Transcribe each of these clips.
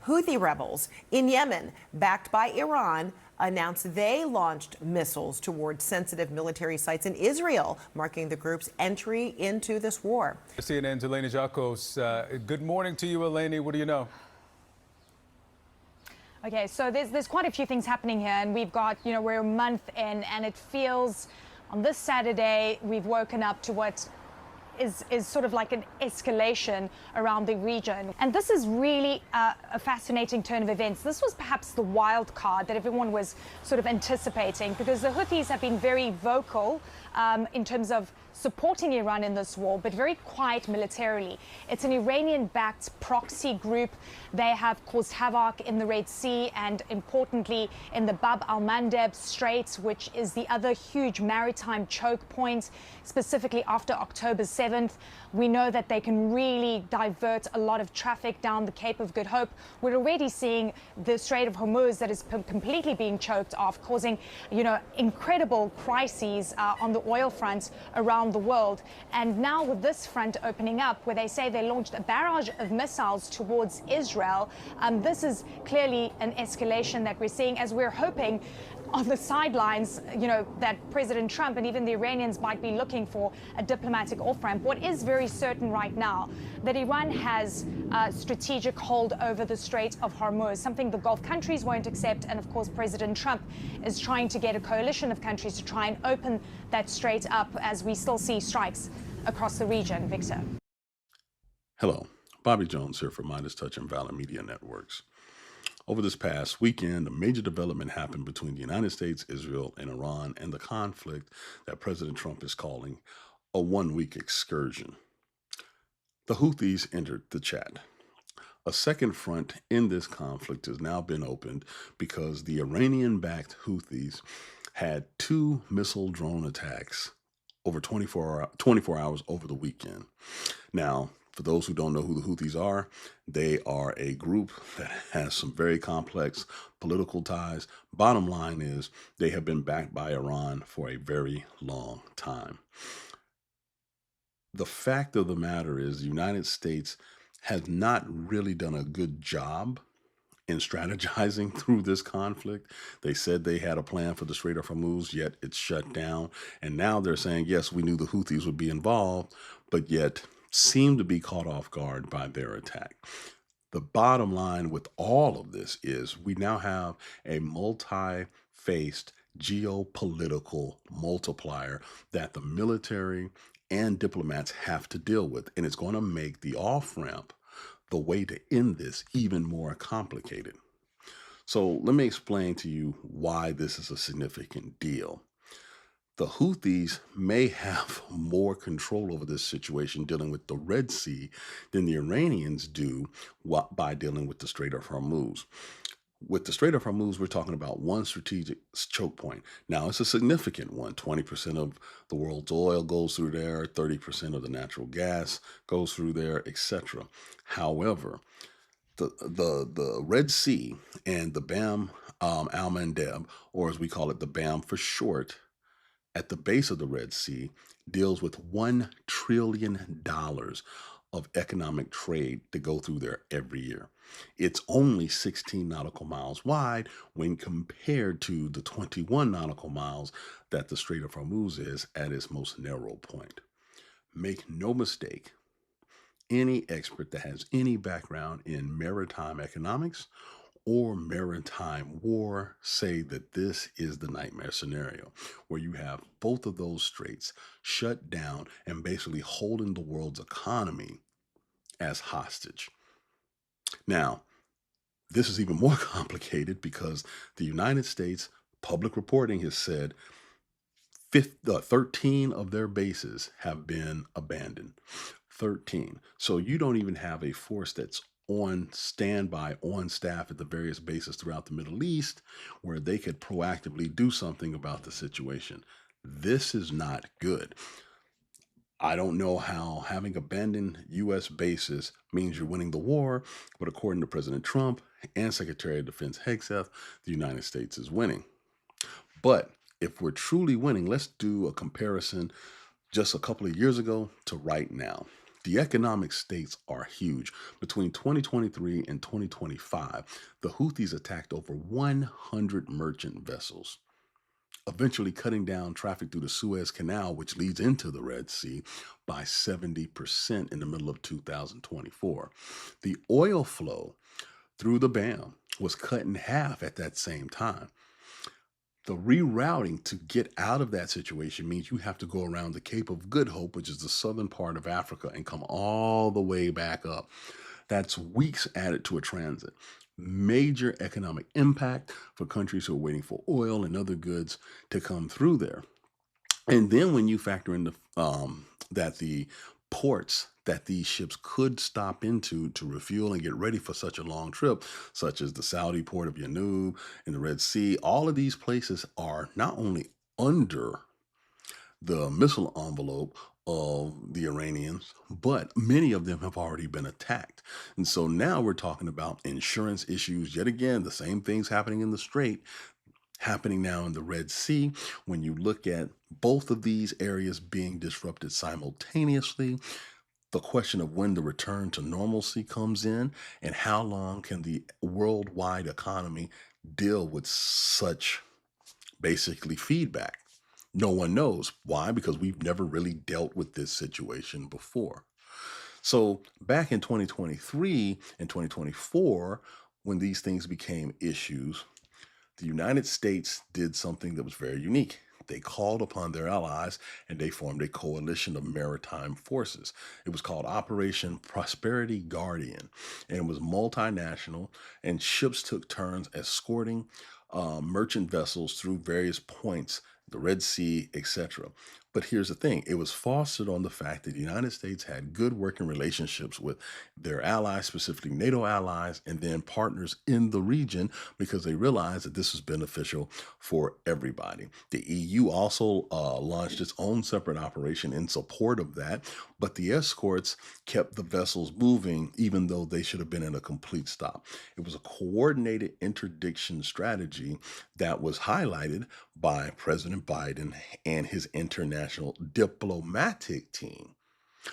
Houthi rebels in Yemen, backed by Iran, announced they launched missiles toward sensitive military sites in Israel, marking the group's entry into this war. CNN's Eleni Jacos. Good morning to you, Eleni. What do you know? Okay, so there's quite a few things happening here, and we've got, we're a month in, and it feels on this Saturday we've woken up to what is sort of like an escalation around the region. And this is really a fascinating turn of events. This was perhaps the wild card that everyone was sort of anticipating, because the Houthis have been very vocal in terms of supporting Iran in this war, but very quiet militarily. It's an Iranian-backed proxy group. They have caused havoc in the Red Sea and, importantly, in the Bab al-Mandeb Strait, which is the other huge maritime choke point, specifically after October 7th. We know that they can really divert a lot of traffic down the Cape of Good Hope. We're already seeing the Strait of Hormuz that is completely being choked off, causing, incredible crises on the oil front around the world. And now with this front opening up, where they say they launched a barrage of missiles towards Israel, this is clearly an escalation that we're seeing, as we're hoping on the sidelines, that President Trump and even the Iranians might be looking for a diplomatic off-ramp. What is very certain right now, that Iran has a strategic hold over the Strait of Hormuz, something the Gulf countries won't accept. And of course, President Trump is trying to get a coalition of countries to try and open that strait up, as we still see strikes across the region. Victor. Hello, Bobby Jones here for Midas Touch and Valor Media Networks. Over this past weekend, a major development happened between the United States, Israel, and Iran, and the conflict that President Trump is calling a one-week excursion. The Houthis entered the chat. A second front in this conflict has now been opened because the Iranian-backed Houthis had 2 missile drone attacks over 24 hours over the weekend. Now, for those who don't know who the Houthis are, they are a group that has some very complex political ties. Bottom line is they have been backed by Iran for a very long time. The fact of the matter is the United States has not really done a good job in strategizing through this conflict. They said they had a plan for the Strait of Hormuz, yet it's shut down. And now they're saying, yes, we knew the Houthis would be involved, but yet seem to be caught off guard by their attack. The bottom line with all of this is we now have a multi-faced geopolitical multiplier that the military and diplomats have to deal with. And it's going to make the off-ramp, the way to end this, even more complicated. So let me explain to you why this is a significant deal. The Houthis may have more control over this situation dealing with the Red Sea than the Iranians do by dealing with the Strait of Hormuz. With the Strait of Hormuz, we're talking about one strategic choke point. Now, it's a significant one. 20% of the world's oil goes through there, 30% of the natural gas goes through there, etc. However, the Red Sea and the Bab al-Mandeb, or as we call it, the BAM for short, at the base of the Red Sea, deals with $1 trillion of economic trade to go through there every year. It's only 16 nautical miles wide when compared to the 21 nautical miles that the Strait of Hormuz is at its most narrow point. Make no mistake, any expert that has any background in maritime economics or maritime war say that this is the nightmare scenario, where you have both of those straits shut down and basically holding the world's economy as hostage. Now, this is even more complicated because the United States public reporting has said 13 of their bases have been abandoned. 13. So you don't even have a force that's on standby, on staff at the various bases throughout the Middle East where they could proactively do something about the situation. This is not good. I don't know how having abandoned U.S. bases means you're winning the war, but according to President Trump and Secretary of Defense Hegseth, the United States is winning. But if we're truly winning, let's do a comparison just a couple of years ago to right now. The economic stakes are huge. Between 2023 and 2025, the Houthis attacked over 100 merchant vessels, eventually cutting down traffic through the Suez Canal, which leads into the Red Sea, by 70% in the middle of 2024. The oil flow through the BAM was cut in half at that same time. The rerouting to get out of that situation means you have to go around the Cape of Good Hope, which is the southern part of Africa, and come all the way back up. That's weeks added to a transit. Major economic impact for countries who are waiting for oil and other goods to come through there. And then when you factor in that the ports that these ships could stop into to refuel and get ready for such a long trip, such as the Saudi port of Yanub and the Red Sea, all of these places are not only under the missile envelope of the Iranians, but many of them have already been attacked. And so now we're talking about insurance issues. Yet again, the same things happening in the Strait happening now in the Red Sea. When you look at both of these areas being disrupted simultaneously, the question of when the return to normalcy comes in and how long can the worldwide economy deal with such basically feedback? No one knows. Why? Because we've never really dealt with this situation before. So back in 2023 and 2024, when these things became issues, the United States did something that was very unique. They called upon their allies and they formed a coalition of maritime forces. It was called Operation Prosperity Guardian, and it was multinational, and ships took turns escorting merchant vessels through various points, the Red Sea, etc. But here's the thing, it was fostered on the fact that the United States had good working relationships with their allies, specifically NATO allies, and then partners in the region, because they realized that this was beneficial for everybody. The EU also launched its own separate operation in support of that, but the escorts kept the vessels moving even though they should have been in a complete stop. It was a coordinated interdiction strategy that was highlighted by President Biden and his international diplomatic team,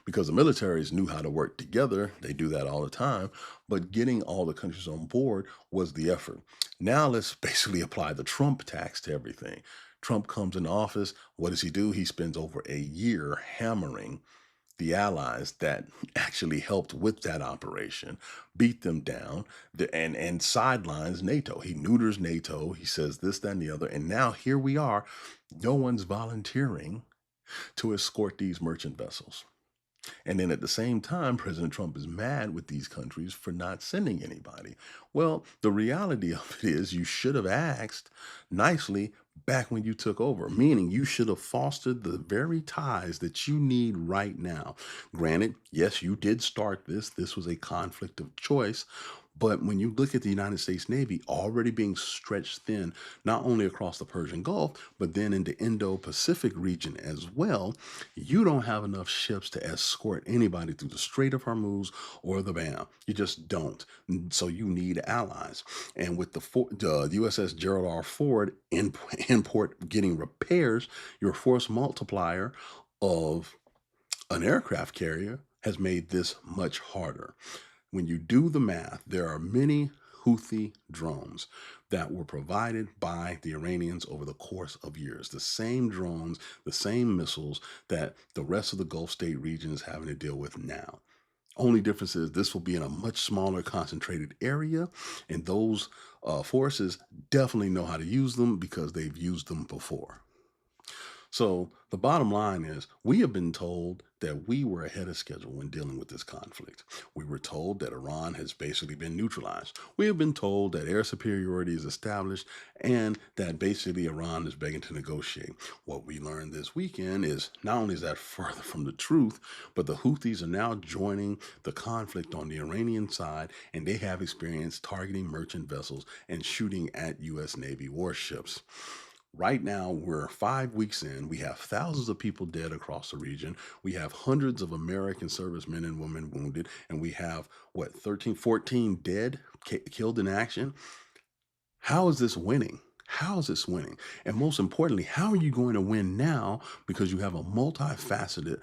because the militaries knew how to work together. They do that all the time, but getting all the countries on board was the effort. Now let's basically apply the Trump tax to everything. Trump comes in office. What does he do? He spends over a year hammering the allies that actually helped with that operation, beat them down, and sidelines NATO. He neuters NATO. He says this, that, and the other. And now here we are. No one's volunteering to escort these merchant vessels. And then at the same time, President Trump is mad with these countries for not sending anybody. Well, the reality of it is you should have asked nicely back when you took over, meaning you should have fostered the very ties that you need right now. Granted, yes, you did start this. This was a conflict of choice. But when you look at the United States Navy already being stretched thin, not only across the Persian Gulf, but then in the Indo-Pacific region as well, you don't have enough ships to escort anybody through the Strait of Hormuz or the BAM. You just don't. So you need allies. And with the USS Gerald R. Ford in port getting repairs, your force multiplier of an aircraft carrier has made this much harder. When you do the math, there are many Houthi drones that were provided by the Iranians over the course of years. The same drones, the same missiles that the rest of the Gulf state region is having to deal with now. Only difference is this will be in a much smaller concentrated area, and those forces definitely know how to use them because they've used them before. So the bottom line is we have been told that we were ahead of schedule when dealing with this conflict. We were told that Iran has basically been neutralized. We have been told that air superiority is established and that basically Iran is begging to negotiate. What we learned this weekend is not only is that further from the truth, but the Houthis are now joining the conflict on the Iranian side, and they have experience targeting merchant vessels and shooting at U.S. Navy warships. Right now, we're 5 weeks in. We have thousands of people dead across the region. We have hundreds of American servicemen and women wounded. And we have, 13, 14 dead, killed in action. How is this winning? How is this winning? And most importantly, how are you going to win now? Because you have a multifaceted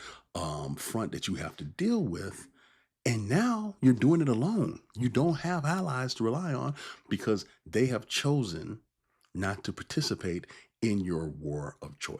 front that you have to deal with. And now you're doing it alone. You don't have allies to rely on because they have chosen not to participate in your war of choice.